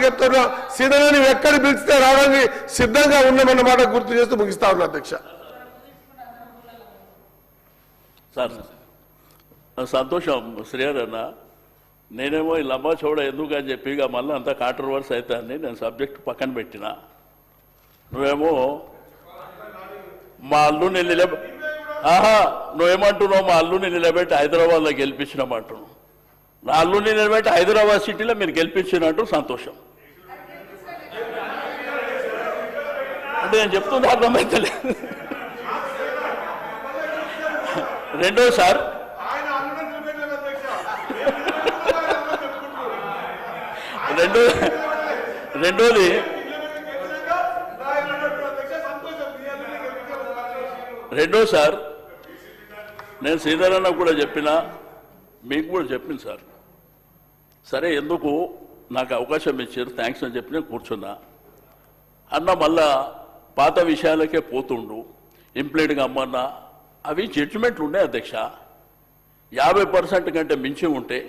చెప్తున్నా సీదనని ఎక్కడ పిలిస్తే రావడానికి సిద్ధంగా ఉన్నామన్నమాట గుర్తు చేస్తూ ముగిస్తా ఉన్నా అధ్యక్ష. సార్ సంతోషం శ్రీహరి అన్న, నేనేమో ఈ లంబా చౌడ ఎందుకు అని చెప్పి ఇక మళ్ళీ అంతా కాంట్రవర్సీ అవుతాయని నేను సబ్జెక్ట్ పక్కన పెట్టిన. నువ్వేమో మా అల్లుని నువ్వేమంటున్నావు మా అల్లుని నిలబెట్టి హైదరాబాద్లో గెలిపించినామంటున్నావు. నా అల్లుని నిలబెట్టి హైదరాబాద్ సిటీలో మీరు గెలిపించినట్టు సంతోషం అంటే నేను చెప్తుంది అర్థమైతలేదు. రెండోసారి నేను శ్రీధరన్న కూడా చెప్పినా మీకు కూడా చెప్పింది సార్. సరే ఎందుకు నాకు అవకాశం ఇచ్చారు థ్యాంక్స్ అని చెప్పి నేను కూర్చున్నా అన్న. మళ్ళా పాత విషయాలకే పోతుండు ఇంప్లీట్గా అమ్మన్నా అవి జడ్జిమెంట్లు ఉన్నాయి అధ్యక్ష. 50% కంటే మించి ఉంటే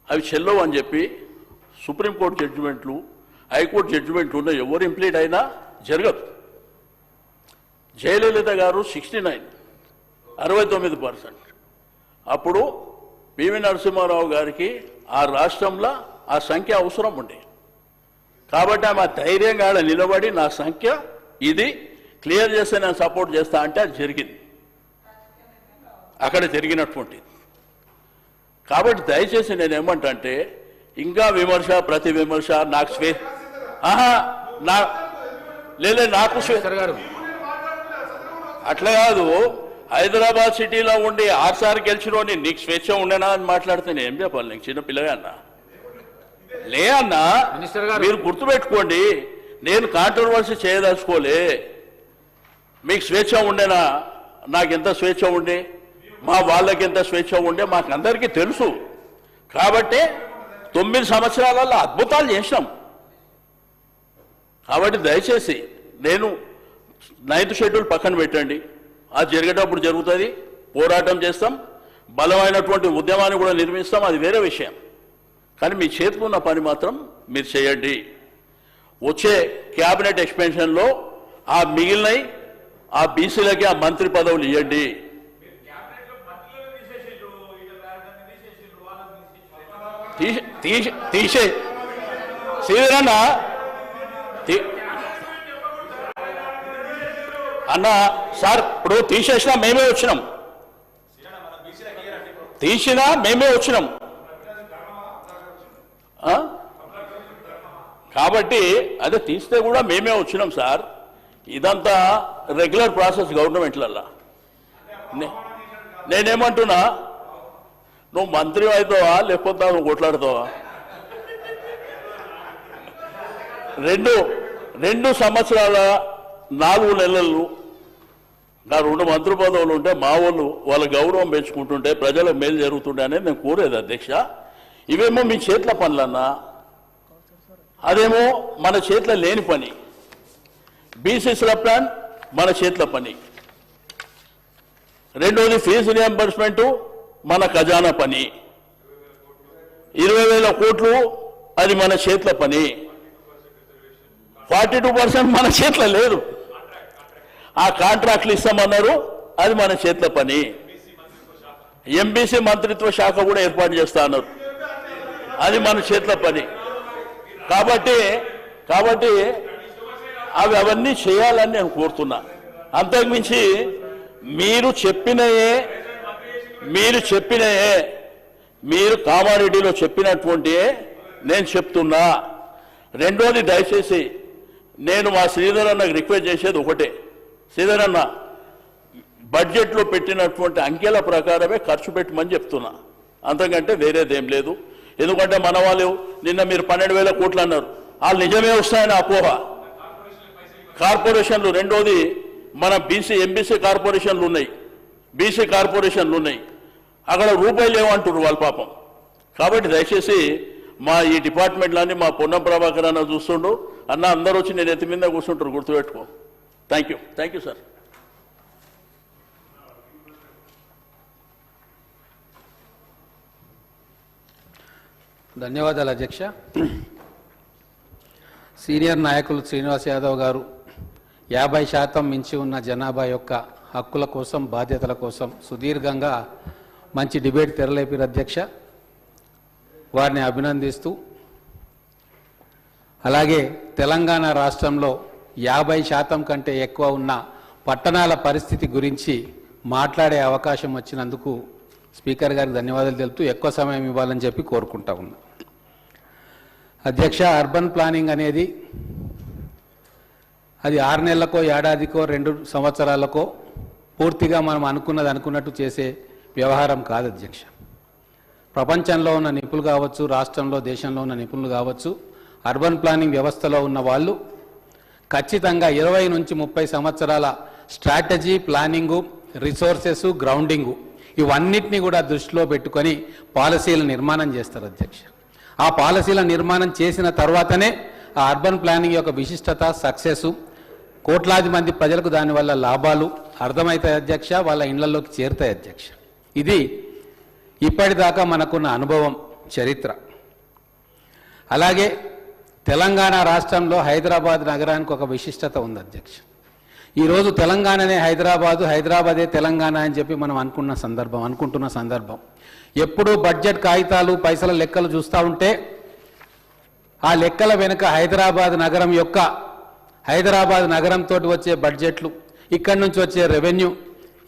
అవి చెల్లవు అని చెప్పి సుప్రీంకోర్టు జడ్జిమెంట్లు హైకోర్టు జడ్జిమెంట్లు ఉన్నాయి. ఎవరు ఇంప్లీట్ అయినా జరగదు. జయలలిత గారు 69% అప్పుడు పివి నరసింహారావు గారికి ఆ రాష్ట్రంలో ఆ సంఖ్య అవసరం ఉండే కాబట్టి ఆమె ధైర్యంగా నిలబడి నా సంఖ్య ఇది క్లియర్ చేస్తే నేను సపోర్ట్ చేస్తా అంటే అది జరిగింది, అక్కడ జరిగినటువంటిది. కాబట్టి దయచేసి నేను ఏమంటే ఇంకా విమర్శ ప్రతి విమర్శ నాకు నాకు అట్లా కాదు. హైదరాబాద్ సిటీలో ఉండి 6 సార్లు గెలిచినోని నీకు స్వేచ్ఛ ఉండేనా అని మాట్లాడితే నేను ఏం చెప్పాలి? నీకు చిన్న పిల్లగా అన్నా లే అన్నా. మీరు గుర్తుపెట్టుకోండి, నేను కాంట్రవర్సీ చేయదలుచుకోలే. మీకు స్వేచ్ఛ ఉండేనా? నాకెంత స్వేచ్ఛ ఉండే, మా వాళ్ళకి ఎంత స్వేచ్ఛ ఉండే మాకు అందరికీ తెలుసు. కాబట్టి 9 సంవత్సరాలలో అద్భుతాలు చేసినాం. కాబట్టి దయచేసి నేను 9th షెడ్యూల్ పక్కన పెట్టండి. అది జరిగేటప్పుడు జరుగుతుంది, పోరాటం చేస్తాం, బలమైనటువంటి ఉద్యమాన్ని కూడా నిర్మిస్తాం, అది వేరే విషయం. కానీ మీ చేతిలో ఉన్న పని మాత్రం మీరు చేయండి. వచ్చే క్యాబినెట్ ఎక్స్పెన్షన్లో ఆ మిగిలినవి ఆ బీసీలకి ఆ మంత్రి పదవులు ఇవ్వండి. తీసే శ్రీధరన్న అన్న సార్, ఇప్పుడు తీసేసినా మేమే వచ్చినాం, తీసినా మేమే వచ్చినాం. కాబట్టి అదే తీస్తే కూడా మేమే వచ్చినాం సార్. ఇదంతా రెగ్యులర్ ప్రాసెస్ గవర్నమెంట్లల్లా. నేనేమంటున్నా, నువ్వు మంత్రి అవుతావా లేకపోతే నువ్వు కొట్లాడుతావా? 2 సంవత్సరాల 4 నెలలు నా 2 మంత్రి పదవులు ఉంటే మా వాళ్ళ గౌరవం పెంచుకుంటుంటే ప్రజలకు మేలు జరుగుతుండే అనేది నేను కోరేది అధ్యక్ష. ఇవేమో మీ చేతుల పనులన్నా, అదేమో మన చేతిలో లేని పని. బీసీసీల ప్లాన్ మన చేతిలో పని. రెండోది ఫీజు రియంబర్స్మెంటు మన ఖజానా పని. 20,000 కోట్లు అది మన చేతిలో పని. 42% మన చేతిలో లేదు. ఆ కాంట్రాక్ట్లు ఇస్తామన్నారు, అది మన చేతిలో పని. ఎంబీసీ మంత్రిత్వ శాఖ కూడా ఏర్పాటు చేస్తా అన్నారు, అది మన చేతిలో పని. కాబట్టి అవన్నీ చేయాలని నేను కోరుతున్నా. అంతకుమించి మీరు కామారెడ్డిలో చెప్పినటువంటి నేను చెప్తున్నా. రెండోది, దయచేసి నేను మా శ్రీధరన్నకు రిక్వెస్ట్ చేసేది ఒకటే. శ్రీధరన్న, బడ్జెట్లో పెట్టినటువంటి అంకెల ప్రకారమే ఖర్చు పెట్టమని చెప్తున్నా, అంతకంటే వేరేదేం లేదు. ఎందుకంటే మన వాళ్ళు నిన్న మీరు 12,000 కోట్లు అన్నారు, వాళ్ళు నిజమే వస్తాయని అపోహ. కార్పొరేషన్లు, రెండోది మన ఎంబీసీ కార్పొరేషన్లు ఉన్నాయి, బీసీ కార్పొరేషన్లు ఉన్నాయి, అక్కడ రూపాయలు లేవంటారు వాళ్ళు పాపం. కాబట్టి దయచేసి మా ఈ డిపార్ట్మెంట్లన్నీ మా పొన్నం ప్రభాకర్ అన్న చూస్తుండు అన్న, అందరూ వచ్చి నేను ఎత్తి మీద కూర్చుంటారు, గుర్తుపెట్టుకో. Thank you sir. ధన్యవాదాలు అధ్యక్ష. సీనియర్ నాయకులు శ్రీనివాస్ యాదవ్ గారు 50% మించి ఉన్న జనాభా యొక్క హక్కుల కోసం బాధ్యతల కోసం సుదీర్ఘంగా మంచి డిబేట్ తెరలేపారు అధ్యక్ష. వారిని అభినందిస్తూ అలాగే తెలంగాణ రాష్ట్రంలో 50% కంటే ఎక్కువ ఉన్న పట్టణాల పరిస్థితి గురించి మాట్లాడే అవకాశం వచ్చినందుకు స్పీకర్ గారికి ధన్యవాదాలు తెలుపుతూ ఎక్కువ సమయం ఇవ్వాలని చెప్పి కోరుకుంటా ఉన్నా. అధ్యక్ష, అర్బన్ ప్లానింగ్ అనేది అది 6 నెలలకో ఏడాదికో 2 సంవత్సరాలకో పూర్తిగా మనం అనుకున్నట్టు చేసే వ్యవహారం కాదు అధ్యక్ష. ప్రపంచంలో ఉన్న నిపుణులు కావచ్చు, రాష్ట్రంలో దేశంలో ఉన్న నిపుణులు కావచ్చు, అర్బన్ ప్లానింగ్ వ్యవస్థలో ఉన్న వాళ్ళు ఖచ్చితంగా 20 నుంచి 30 సంవత్సరాల స్ట్రాటజీ, ప్లానింగు, రిసోర్సెస్, గ్రౌండింగు ఇవన్నిటినీ కూడా దృష్టిలో పెట్టుకొని పాలసీల నిర్మాణం చేస్తారు అధ్యక్ష. ఆ పాలసీల నిర్మాణం చేసిన తర్వాతనే ఆ అర్బన్ ప్లానింగ్ యొక్క విశిష్టత, సక్సెస్, కోట్లాది మంది ప్రజలకు దానివల్ల లాభాలు అర్థమవుతాయి అధ్యక్ష, వాళ్ళ ఇళ్లలోకి చేరుతాయి అధ్యక్ష. ఇది ఇప్పటిదాకా మనకున్న అనుభవం, చరిత్ర. అలాగే తెలంగాణ రాష్ట్రంలో హైదరాబాద్ నగరానికి ఒక విశిష్టత ఉంది అధ్యక్ష. ఈరోజు తెలంగాణనే హైదరాబాదు, హైదరాబాదే తెలంగాణ అని చెప్పి మనం అనుకుంటున్న సందర్భం ఎప్పుడూ బడ్జెట్ కాగితాలు, పైసల లెక్కలు చూస్తూ ఉంటే ఆ లెక్కల వెనుక హైదరాబాద్ నగరంతో వచ్చే బడ్జెట్లు, ఇక్కడి నుంచి వచ్చే రెవెన్యూ,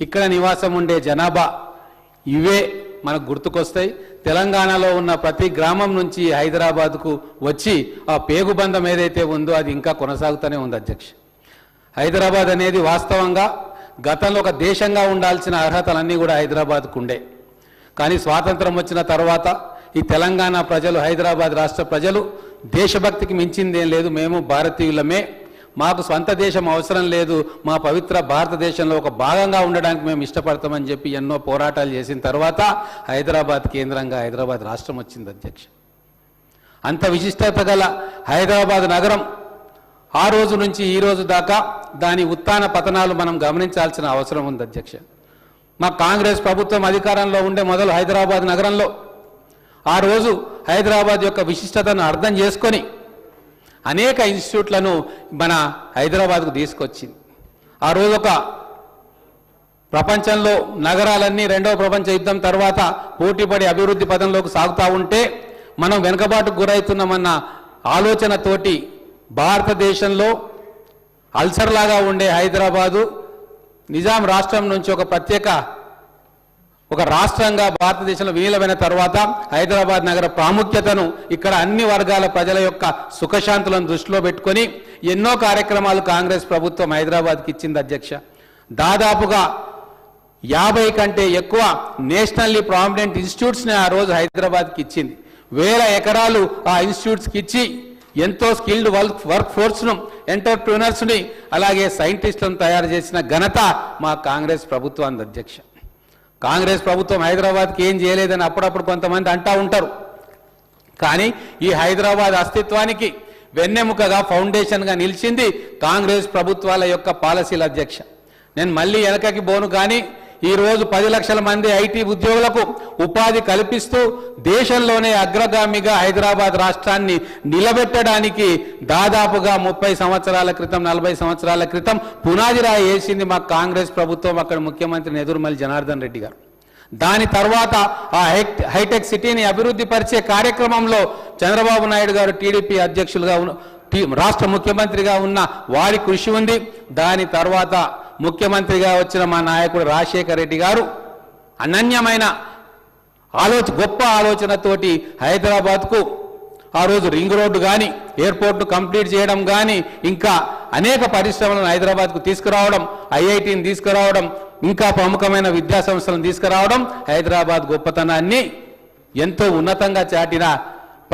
ఇక్కడ నివాసం ఉండే జనాభా ఇవే మనకు గుర్తుకొస్తాయి. తెలంగాణలో ఉన్న ప్రతి గ్రామం నుంచి హైదరాబాద్కు వచ్చి ఆ పేగుబంధం ఏదైతే ఉందో అది ఇంకా కొనసాగుతూనే ఉంది అధ్యక్ష. హైదరాబాద్ అనేది వాస్తవంగా గతంలో ఒక దేశంగా ఉండాల్సిన అర్హతలన్నీ కూడా హైదరాబాద్కు ఉండే. కానీ స్వాతంత్రం వచ్చిన తర్వాత ఈ తెలంగాణ ప్రజలు, హైదరాబాద్ రాష్ట్ర ప్రజలు దేశభక్తికి మించిందేం లేదు, మేము భారతీయులమే, మాకు స్వంత దేశం అవసరం లేదు, మా పవిత్ర భారతదేశంలో ఒక భాగంగా ఉండడానికి మేము ఇష్టపడతామని చెప్పి ఎన్నో పోరాటాలు చేసిన తర్వాత హైదరాబాద్ కేంద్రంగా హైదరాబాద్ రాష్ట్రం వచ్చింది అధ్యక్ష. అంత విశిష్టత గల హైదరాబాద్ నగరం ఆ రోజు నుంచి ఈ రోజు దాకా దాని ఉత్థాన పతనాలు మనం గమనించాల్సిన అవసరం ఉంది అధ్యక్ష. మా కాంగ్రెస్ ప్రభుత్వం అధికారంలో ఉండే మొదలు హైదరాబాద్ నగరంలో ఆ రోజు హైదరాబాద్ యొక్క విశిష్టతను అర్థం చేసుకొని అనేక ఇన్స్టిట్యూట్లను మన హైదరాబాద్కు తీసుకొచ్చింది. ఆ రోజు ఒక ప్రపంచంలో నగరాలన్నీ 2వ ప్రపంచ యుద్ధం తర్వాత పోటీపడి అభివృద్ధి పదంలోకి సాగుతూ ఉంటే మనం వెనుకబాటుకు గురవుతున్నామన్న ఆలోచనతోటి భారతదేశంలో అల్సర్లాగా ఉండే హైదరాబాదు నిజాం రాష్ట్రం నుంచి ఒక రాష్ట్రంగా భారతదేశంలో విలీనమైన తర్వాత హైదరాబాద్ నగర ప్రాముఖ్యతను, ఇక్కడ అన్ని వర్గాల ప్రజల యొక్క సుఖశాంతులను దృష్టిలో పెట్టుకొని ఎన్నో కార్యక్రమాలు కాంగ్రెస్ ప్రభుత్వం హైదరాబాద్కి ఇచ్చింది అధ్యక్ష. దాదాపుగా 50 కంటే ఎక్కువ నేషనల్లీ ప్రామినెంట్ ఇన్స్టిట్యూట్స్ని ఆ రోజు హైదరాబాద్కి ఇచ్చింది. 1000 ఎకరాలు ఆ ఇన్స్టిట్యూట్స్కి ఇచ్చి ఎంతో స్కిల్డ్ వర్క్ ఫోర్స్ను, ఎంటర్ప్రినర్స్ని, అలాగే సైంటిస్టులను తయారు చేసిన ఘనత మా కాంగ్రెస్ ప్రభుత్వానికి అధ్యక్ష. కాంగ్రెస్ ప్రభుత్వం హైదరాబాద్కి ఏం చేయలేదని అప్పుడప్పుడు కొంతమంది అంటూ ఉంటారు. కానీ ఈ హైదరాబాద్ అస్తిత్వానికి వెన్నెముకగా, ఫౌండేషన్గా నిలిచింది కాంగ్రెస్ ప్రభుత్వాల యొక్క పాలసీల అధ్యక్ష. నేను మళ్ళీ వెనకకి పోను, కానీ ఈరోజు 10 లక్షల మంది ఐటీ ఉద్యోగులకు ఉపాధి కల్పిస్తూ దేశంలోనే అగ్రగామిగా హైదరాబాద్ రాష్ట్రాన్ని నిలబెట్టడానికి దాదాపుగా 30 సంవత్సరాల క్రితం, 40 సంవత్సరాల క్రితం పునాది రాయి వేసింది మా కాంగ్రెస్ ప్రభుత్వం, అక్కడ ముఖ్యమంత్రి నెదురుమల్లి జనార్దన్ రెడ్డి గారు. దాని తర్వాత ఆ హైటెక్ సిటీని అభివృద్ధి పరిచే కార్యక్రమంలో చంద్రబాబు నాయుడు గారు టీడీపీ అధ్యక్షులుగా రాష్ట్ర ముఖ్యమంత్రిగా ఉన్న వారి కృషి ఉంది. దాని తర్వాత ముఖ్యమంత్రిగా వచ్చిన మా నాయకుడు రాజశేఖర్ రెడ్డి గారు అనన్యమైన గొప్ప ఆలోచనతోటి హైదరాబాద్కు ఆ రోజు రింగ్ రోడ్డు కానీ, ఎయిర్పోర్ట్ను కంప్లీట్ చేయడం కానీ, ఇంకా అనేక పరిశ్రమలను హైదరాబాద్కు తీసుకురావడం, ఐఐటీని తీసుకురావడం, ఇంకా ప్రముఖమైన విద్యా సంస్థలను తీసుకురావడం, హైదరాబాద్ గొప్పతనాన్ని ఎంతో ఉన్నతంగా చాటిన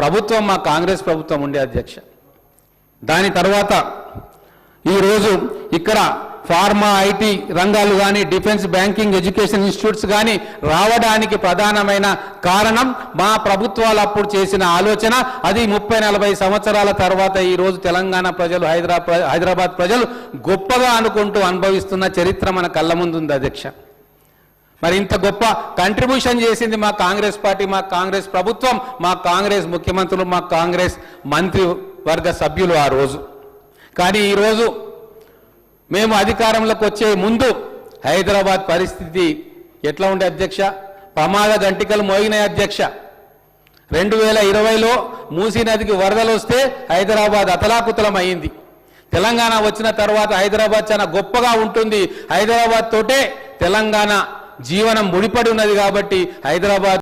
ప్రభుత్వం మా కాంగ్రెస్ ప్రభుత్వం ఉండే అధ్యక్ష. దాని తర్వాత ఈరోజు ఇక్కడ ఫార్మా, ఐటీ రంగాలు కానీ, డిఫెన్స్, బ్యాంకింగ్, ఎడ్యుకేషన్ ఇన్స్టిట్యూట్స్ కానీ రావడానికి ప్రధానమైన కారణం మా ప్రభుత్వాలు అప్పుడు చేసిన ఆలోచన. అది 30-40 సంవత్సరాల తర్వాత ఈరోజు తెలంగాణ ప్రజలు, హైదరాబాద్ ప్రజలు గొప్పగా అనుకుంటూ అనుభవిస్తున్న చరిత్ర మన కళ్ళ ముందు ఉంది అధ్యక్ష. మరి ఇంత గొప్ప కంట్రిబ్యూషన్ చేసింది మా కాంగ్రెస్ పార్టీ, మా కాంగ్రెస్ ప్రభుత్వం, మా కాంగ్రెస్ ముఖ్యమంత్రులు, మా కాంగ్రెస్ మంత్రి వర్గ సభ్యులు ఆ రోజు. కానీ ఈరోజు మేము అధికారంలోకి వచ్చే ముందు హైదరాబాద్ పరిస్థితి ఎట్లా ఉండే అధ్యక్ష? ప్రమాద గంటికలు మోగినాయి అధ్యక్ష. 2020లో మూసీ నదికి వరదలు వస్తే హైదరాబాద్ అతలాకుతలం అయింది. తెలంగాణ వచ్చిన తర్వాత హైదరాబాద్ చాలా గొప్పగా ఉంటుంది, హైదరాబాద్ తోటే తెలంగాణ జీవనం ముడిపడి ఉన్నది కాబట్టి హైదరాబాద్